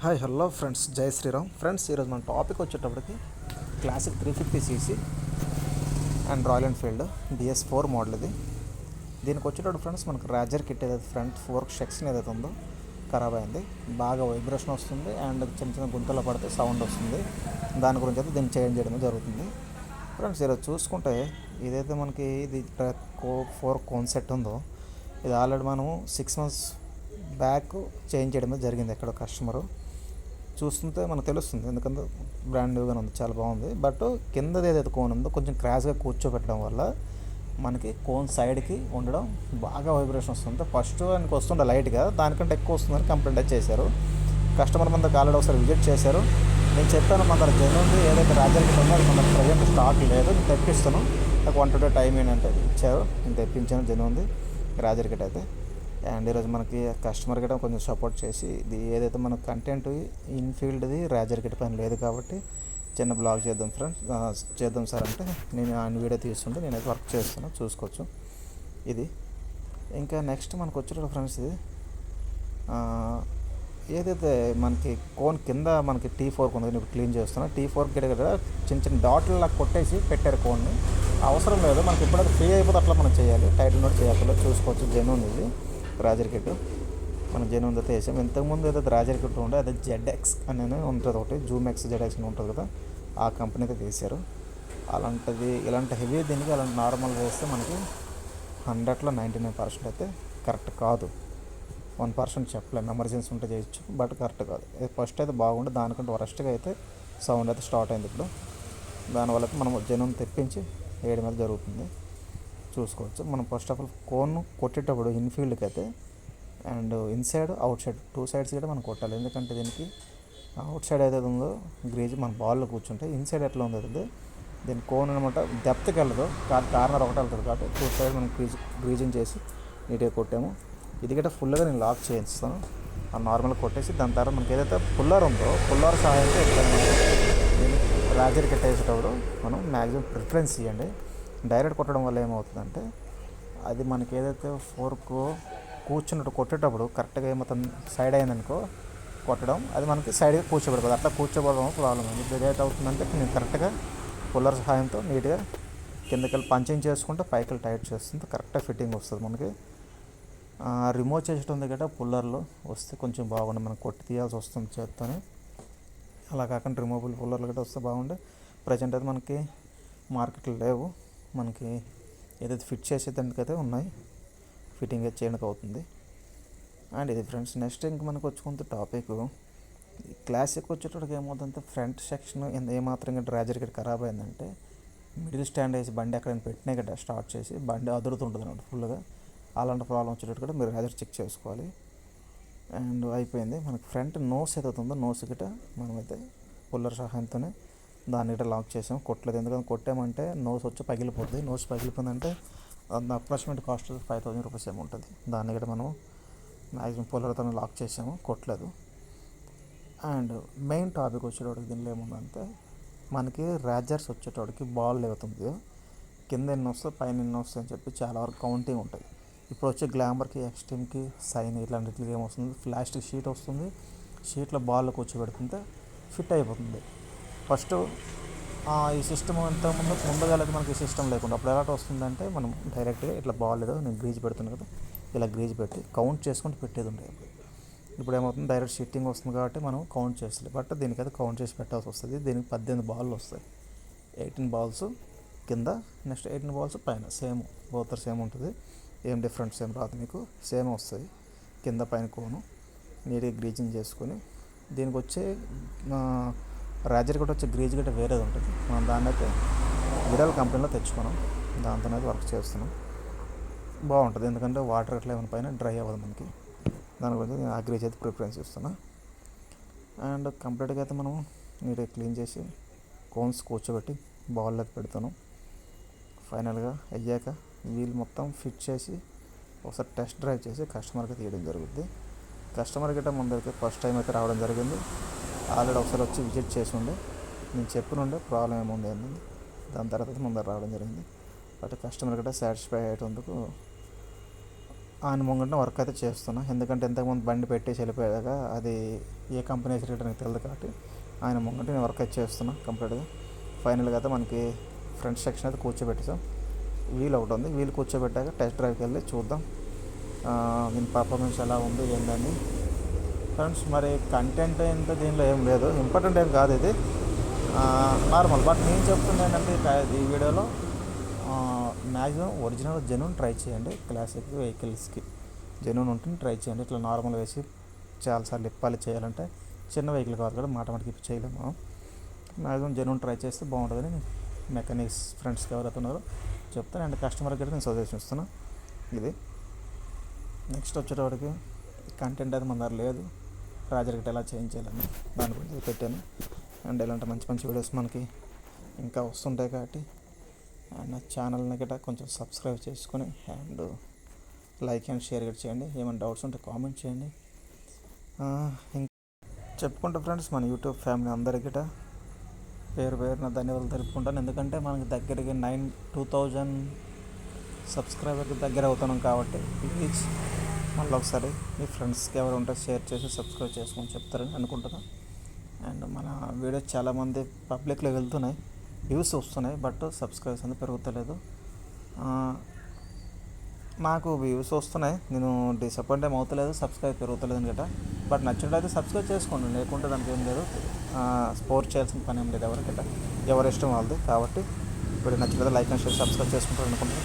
Hi hello friends, జై Sriram. Friends, ఈరోజు మన టాపిక్ వచ్చేటప్పటికి classic 350cc and royal Enfield BS4 model. దీనికి వచ్చేటప్పుడు ఫ్రెండ్స్ మనకు రాజర్ కిట్ ఏదైతే ఫ్రంట్ ఫోర్క్ సెక్షన్ ఏదైతే ఉందో ఖరాబ్ అయింది. బాగా వైబ్రేషన్ వస్తుంది అండ్ చిన్న చిన్న గుంతలో పడితే సౌండ్ వస్తుంది. దాని గురించి అయితే దీన్ని చేంజ్ చేయడం జరుగుతుంది. ఫ్రెండ్స్, ఈరోజు చూసుకుంటే ఇదైతే మనకి ఇది ఫోర్ కోన్ సెట్ ఉందో ఇది ఆల్రెడీ మనము 6 months బ్యాక్ చేంజ్ చేయడం జరిగింది. ఎక్కడ కస్టమరు చూస్తుంటే మనకు తెలుస్తుంది, ఎందుకంటే బ్రాండ్ న్యూగానే ఉంది, చాలా బాగుంది. బట్ కిందది ఏదైతే కోన్ ఉందో కొంచెం క్రాష్గా కూర్చోబెట్టడం వల్ల మనకి కోన్ సైడ్కి ఉండడం బాగా వైబ్రేషన్ వస్తుంది. ఫస్ట్ దానికి వస్తుండే లైట్గా, దానికంటే ఎక్కువ వస్తుందని కంప్లైంట్ చేశారు. కస్టమర్ మన దగ్గర ఆల్రెడీ ఒకసారి విజిట్ చేశారు. నేను చెప్పాను, మన దగ్గర జెన్యూన్ది ఏదైతే రాజర్ కిట్ ఉందో అది మన ప్రజెంట్ స్టాక్ లేదు, నేను తెప్పిస్తాను, నాకు 1 to 2 టైం ఏంటంటే ఇచ్చారు. నేను తెప్పించాను జెన్యూన్ది రాజర్ కిట్ అయితే. అండ్ ఈరోజు మనకి కస్టమర్ గిట్ట కొంచెం సపోర్ట్ చేసి ఇది ఏదైతే మన కంటెంట్ ఇన్ఫీల్డ్ది రాజర్ కిట్ పైన లేదు కాబట్టి చిన్న బ్లాగ్ చేద్దాం ఫ్రెండ్స్, చేద్దాం సార్ అంటే నేను ఆయన వీడియో తీస్తుంటే నేనైతే వర్క్ చేస్తాను, చూసుకోవచ్చు. ఇది ఇంకా నెక్స్ట్ మనకు వచ్చేటప్పుడు ఫ్రెండ్స్, ఇది ఏదైతే మనకి కోన్ కింద మనకి T4 ఉంది, ఇప్పుడు క్లీన్ చేస్తున్నా. T4 గిట్ట చిన్న చిన్న డాట్లలా కొట్టేసి పెట్టారు కోన్ని. అవసరం లేదు, మనకి ఎప్పుడైతే ఫ్రీ అయిపోతే అట్లా మనం చేయాలి, టైటిల్ నోట్ చేయాలి. చూసుకోవచ్చు, జెన్యూన్ ఇది రాజర్ కిట్ మనం జెన్యూన్ అయితే వేసాం. ఇంతకుముందు ఏదైతే రాజర్ కిట్ ఉండే అదే ZX అని ఉంటుంది, ఒకటి జూమెక్స్ ZX అని ఉంటుంది కదా, ఆ కంపెనీతో తీశారు. అలాంటిది ఇలాంటి హెవీ దీనికి అలాంటి నార్మల్ వేస్తే మనకి 100లో 99% అయితే కరెక్ట్ కాదు. 1% చెప్పలేము, ఎమర్జెన్సీ ఉంటే చేయొచ్చు, బట్ కరెక్ట్ కాదు. ఫస్ట్ అయితే బాగుండే, దానికంటే వరస్ట్గా అయితే సౌండ్ అయితే స్టార్ట్ అయింది. ఇప్పుడు దానివల్ల అయితే మనం జెన్యూన్ తెప్పించి వేయడం మీద జరుగుతుంది, చూసుకోవచ్చు. మనం ఫస్ట్ ఆఫ్ ఆల్ కోన్ కొట్టేటప్పుడు ఇన్ఫీల్డ్కి అయితే and inside out side 2 sides కూడా మనం కొట్టాలి. ఎందుకంటే దీనికి అవుట్ సైడ్ ఏదైతే ఉందో గ్రీజ్ మన బాల్లో కూర్చుంటే, ఇన్సైడ్ ఎట్లా ఉంది అయితే దీని కోన్ అనమాట డెప్త్కి వెళ్ళదు, కార్నర్ ఒకటి వెళ్తుంది కాబట్టి 2 sides మనం గ్రీజింగ్ చేసి నీట్గా కొట్టాము. ఇది గట్రా ఫుల్గా నేను లాక్ చేయిస్తాను, నార్మల్గా కొట్టేసి దాని తర్వాత మనకి ఏదైతే పుల్లర్ ఉందో పుల్లర్ సహాయంతో రాజర్ కట్టేసేటప్పుడు మనం మ్యాక్సిమం ప్రిఫరెన్స్ ఇవ్వండి. డైరెక్ట్ కొట్టడం వల్ల ఏమవుతుందంటే అది మనకి ఏదైతే ఫోర్క్ కూర్చున్నట్టు కొట్టేటప్పుడు కరెక్ట్గా ఏమవుతుంది, సైడ్ అయిందనుకో కొట్టడం, అది మనకి సైడ్గా కూర్చోబెడతాది. అట్లా కూర్చోబడడం ప్రాబ్లం అయింది. ఇది ఏదైతే అవుతుందంటే నేను కరెక్ట్గా పుల్లర్ సహాయంతో నీట్గా కిందకెళ్ళి పంచింగ్ చేసుకుంటే పైకి టైట్ చేస్తుంటే కరెక్ట్గా ఫిట్టింగ్ వస్తుంది. మనకి రిమూవ్ చేసేటంది గట్రా పుల్లర్లో వస్తే కొంచెం బాగుండే, మనం కొట్టి తీయాల్సి వస్తుంది చేత్తోనే. అలా కాకుండా రిమూవబుల్ పుల్లర్లు గట్రా వస్తే బాగుండే. ప్రజెంట్ అయితే మనకి మార్కెట్లో లేవు, మనకి ఏదైతే ఫిట్ చేసేదానికైతే ఉన్నాయి, ఫిట్టింగ్ చేయడానికి అవుతుంది. అండ్ ఇది ఫ్రెండ్స్, నెక్స్ట్ ఇంక మనకు వచ్చుకుంటే టాపిక్ క్లాసిక్ వచ్చేటప్పటికి ఏమవుతుందంటే ఫ్రంట్ సెక్షన్ ఏమాత్రం రాజర్ కిట్ ఖరాబ్ అయిందంటే మిడిల్ స్టాండ్ వేసి బండి ఎక్కడైనా పెట్టినా గట్రా స్టార్ట్ చేసి బండి అదురుతుంటుంది అన్నమాట ఫుల్గా. అలాంటి ప్రాబ్లం వచ్చేటట్టు కూడా మీరు రాజర్ చెక్ చేసుకోవాలి. అండ్ అయిపోయింది మనకి ఫ్రంట్ నోస్ ఏదైతే ఉందో నోస్ గిట్ట మనమైతే పుల్లర్ సహాయంతోనే దాన్ని గిట్ట లాక్ చేసాం. కొట్టలేదు, ఎందుకంటే కొట్టామంటే నోస్ వచ్చి పగిలిపోతుంది. నోస్ పగిలిపోయిందంటే అప్రాక్సిమేట్ కాస్ట్ 5000 రూపీస్ ఏమో ఉంటుంది. దాన్ని కూడా మనం మ్యాక్సిమం పుల్లర్తో లాక్ చేసాము, కొట్టలేదు. అండ్ మెయిన్ టాపిక్ వచ్చేటోడికి దీనిలో ఏముందంటే మనకి రాజర్స్ వచ్చేటోడికి బాల్ ఏవుతుంది, కింద ఎన్ని వస్తాయి పైన ఎన్ని వస్తాయి అని చెప్పి చాలా వరకు కౌంటింగ్ ఉంటుంది. ఇప్పుడు వచ్చే గ్లామర్కి, ఎక్స్ట్రీమ్కి, సైన్ ఇట్లాంటికి ఏమొస్తుంది, ప్లాస్టిక్ షీట్ వస్తుంది, షీట్లో బాల్ కూర్చోబెడుతుంటే ఫిట్ అయిపోతుంది. ఫస్ట్ ఈ సిస్టమ్ ముందుగా అయితే మనకి సిస్టమ్ లేకుండా అప్పుడు ఎలా వస్తుందంటే మనం డైరెక్ట్గా ఇట్లా బాల్ ఏదో నేను గ్రీజ్ పెడుతున్నాను కదా, ఇలా గ్రీజ్ పెట్టి కౌంట్ చేసుకుంటూ పెట్టేది ఉంటాయి. ఇప్పుడు ఏమవుతుంది, డైరెక్ట్ షీటింగ్ వస్తుంది కాబట్టి మనం కౌంట్ చేస్తలేదు, బట్ దీనికైతే కౌంట్ చేసి పెట్టాల్సి వస్తుంది. దీనికి 18 బాల్లు వస్తాయి, 18 balls కింద, నెక్స్ట్ 18 balls పైన. సేమ్ బోతర్ సేమ్ ఉంటుంది, ఏం డిఫరెన్స్ ఏం రాదు, మీకు సేమ్ వస్తుంది. కింద పైన కోను నీట్గా గ్రీజింగ్ చేసుకొని దీనికి వచ్చే రాజర్ కూడా వచ్చే గ్రీజ్ గట్ట వేరేది ఉంటుంది. మనం దాన్ని అయితే విడాల్ కంపెనీలో తెచ్చుకున్నాం, దాంతోనైతే వర్క్ చేస్తున్నాం. బాగుంటుంది, ఎందుకంటే వాటర్ అట్లా ఏమైనా పైన డ్రై అవ్వదు మనకి. దాని గురించి నేను ఆ గ్రీజ్ అయితే ప్రిఫరెన్స్ ఇస్తున్నా. అండ్ కంప్లీట్గా అయితే మనం నీట్గా క్లీన్ చేసి కోన్స్ కూర్చోబెట్టి బాల్ అయితే పెడతాను. ఫైనల్గా అయ్యాక వీల్ మొత్తం ఫిట్ చేసి ఒకసారి టెస్ట్ డ్రైవ్ చేసి కస్టమర్కి తీయడం జరుగుద్ది. కస్టమర్ గిట్ట ముందరికి ఫస్ట్ టైం అయితే రావడం జరిగింది. ఆల్రెడీ ఒకసారి వచ్చి విజిట్ చేసి ఉండే, నేను చెప్పినుండే ప్రాబ్లం ఏముంది ఏంది, దాని తర్వాత ముందర రావడం జరిగింది. బట్ కస్టమర్ గిట్ట సాటిస్ఫై అయ్యేందుకు ఆయన ముంగట వర్క్ అయితే చేస్తున్నా. ఎందుకంటే ఇంతకుముందు బండి పెట్టేసి వెళ్ళిపోయాక అది ఏ కంపెనీ రేట్ నాకు తెలియదు కాబట్టి ఆయన ముంగట నేను వర్క్ అయితే చేస్తున్నా కంప్లీట్గా. ఫైనల్గా అయితే మనకి ఫ్రంట్ సెక్షన్ అయితే కూర్చోబెట్టేసాం. వీల్ ఒకటి ఉంది, వీల్ కూర్చోబెట్టాక టెస్ట్ డ్రైవ్కి వెళ్ళి చూద్దాం దీని పర్ఫార్మెన్స్ ఎలా ఉంది ఏంటని. ఫ్రెండ్స్ మరి కంటెంట్ ఎంత దీనిలో ఏం లేదు, ఇంపార్టెంట్ ఏం కాదు ఇది, నార్మల్. బట్ నేను చెప్తున్నా ఏంటంటే ఈ వీడియోలో మ్యాక్సిమం ఒరిజినల్ జెన్యూన్ ట్రై చేయండి. క్లాసిక్ వెహికల్స్కి జెన్యూన్ ఉంటుంది ట్రై చేయండి. ఇట్లా నార్మల్ వేసి చాలాసార్లు ఇప్పాలి చేయాలంటే చిన్న వెహికల్ కావాలి కదా, మాటకి చేయలేము మనం. మ్యాక్సిమం జెన్యూన్ ట్రై చేస్తే బాగుంటుందని మెకానిక్స్ ఫ్రెండ్స్కి ఎవరైతే ఉన్నారో చెప్తాను. అండ్ కస్టమర్కి అయితే నేను సజెషన్ ఇస్తున్నాను. ఇది నెక్స్ట్ వచ్చేటప్పటికి కంటెంట్ అయితే మన దగ్గర లేదు, రాజర్గట్ ఎలా చేంజ్ చేయాలని దాని గురించి పెట్టాను. అండ్ ఇలాంటి మంచి మంచి వీడియోస్ మనకి ఇంకా వస్తుంటాయి కాబట్టి అండ్ నా ఛానల్ని గట్రా కొంచెం సబ్స్క్రైబ్ చేసుకొని అండ్ లైక్ అండ్ షేర్ గట్రా చేయండి. ఏమైనా డౌట్స్ ఉంటే కామెంట్ చేయండి. ఇంకా చెప్పుకుంటే ఫ్రెండ్స్ మన యూట్యూబ్ ఫ్యామిలీ అందరికీ పేరు పేరున ధన్యవాదాలు తెలుపుకుంటాను. ఎందుకంటే మనకి దగ్గరికి 2000 సబ్స్క్రైబర్కి దగ్గర అవుతున్నాం కాబట్టి ప్లీజ్ మళ్ళీ ఒకసారి మీ ఫ్రెండ్స్కి ఎవరు ఉంటే షేర్ చేసి సబ్స్క్రైబ్ చేసుకొని చెప్తారని అనుకుంటున్నాను. అండ్ మన వీడియోస్ చాలామంది పబ్లిక్లో వెళ్తున్నాయి, వ్యూస్ వస్తున్నాయి, బట్ సబ్స్క్రైబ్స్ అనేది పెరుగుతలేదు. నాకు వ్యూస్ వస్తున్నాయి, నేను డిసప్పాయింట్ ఏం అవుతలేదు, సబ్స్క్రైబ్ పెరుగుతలేదు అనమాట. బట్ నచ్చినట్లయితే సబ్స్క్రైబ్ చేసుకోండి, లేకుంటే దానికి ఏం లేదు, స్పోర్ట్ చేయాల్సిన పని ఏం లేదు ఎవరికైతే, ఎవరి ఇష్టం వాళ్ళది. కాబట్టి ఇప్పుడు నచ్చినట్లయితే లైక్ అండ్ షేర్ సబ్స్క్రైబ్ చేసుకుంటారు అనుకుంటున్నాను.